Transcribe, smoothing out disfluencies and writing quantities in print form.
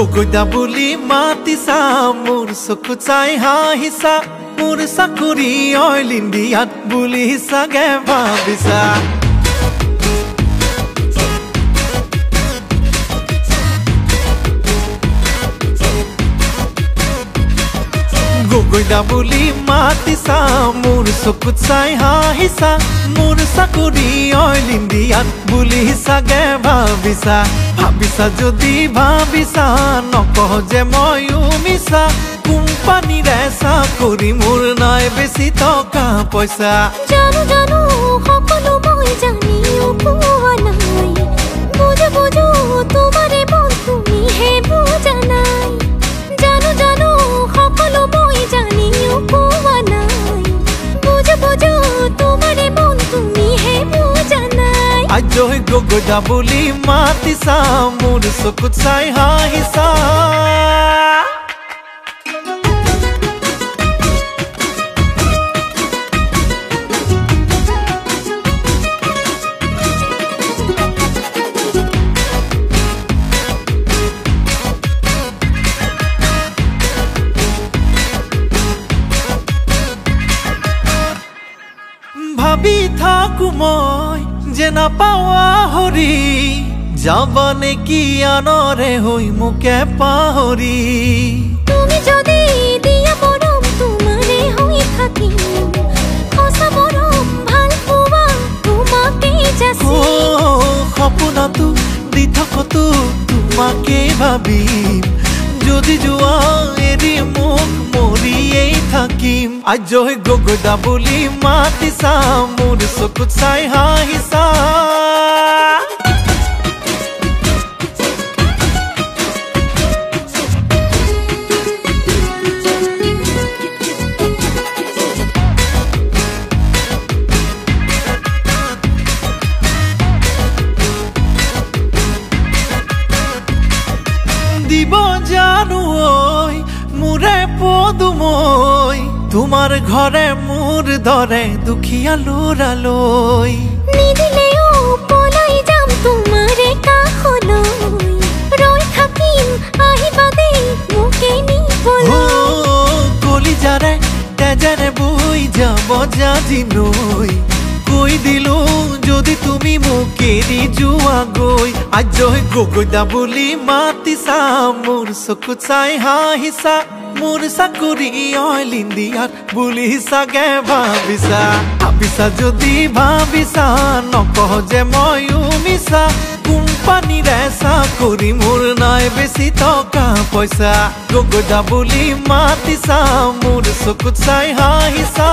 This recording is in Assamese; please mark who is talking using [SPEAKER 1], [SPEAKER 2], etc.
[SPEAKER 1] গগৈদা বুলি মাতিছা মোৰ চকু চাই হাঁহিছা মোৰ চাকৰি অইল ইণ্ডিয়াত বুলি চাগে ভাবিছা গগৈদা বুলি মাতিছা মোৰ চকু চাই হাঁহিছা মোৰ চাকৰি অইল ইণ্ডিয়াত বুলি চাগে ভাবিছা ভাবিছা যদি ভাবিছা নকহ যে ময়ো মিছা কোম্পানীৰে চাকৰি মোৰ নাই বেছি টকা পইচা
[SPEAKER 2] জানো জানো সকলো মই জানিও পোৱা নাই বুজো বুজো তোমাৰে মন তুমিহে বুজা নাই জানো জানো সকলো মই জানিও পোৱা নাই বুজো বুজো তোমাৰে মন তুমিহে বুজা নাই
[SPEAKER 1] আজ গগৈদা বুলি মাতিছা মোৰ চকুত চাই হাঁহিছা ভাবি থাকো মই যে নাপাৱা হৰি যাবা নেকি আনৰে হৈ মোকে পাহৰি
[SPEAKER 2] তুমি যদি দিয়া মৰম তোমাৰে হৈ থাকিম সঁচা মৰম ভাল পোৱা তোমাকে যাচি
[SPEAKER 1] সপোনতো দি থাকতো তোমাকে ভাবিম যদি যোৱা এৰি মোক মৰিয়েই থাকিম আজ গগৈদা বুলি মাতিছা মোৰ চকুত চাই হাঁহিছা দিব জানো ঐ মোৰে পদুমৈ তোমাৰ ঘৰে মোৰ দৰে দুখীয়া ল'ৰালৈ
[SPEAKER 2] নিদিলেও পলাই যাম তোমাৰে কাষলৈ ৰৈ থাকিম আহিবা দেই মোকে নিবলৈ
[SPEAKER 1] কলিজাৰে তেজেৰে বৈ যাব জাজি নৈ কৈ দিলো যদি তুমি মোক এৰি যোৱা গৈ আজ গগৈদা বুলি মাতিছা মোৰ চকুত চাই হাঁহিছা মোৰ চাকৰি অইল ইণ্ডিয়াত বুলি চাগে ভাবিছা ভাবিছা যদি ভাবিছা নকহ যে ময়ো মিছা কোম্পানীৰে চাকৰি মোৰ নাই বেছি টকা পইচা গগৈদা বুলি মাতিছা মোৰ চকুত চাই হাঁহিছা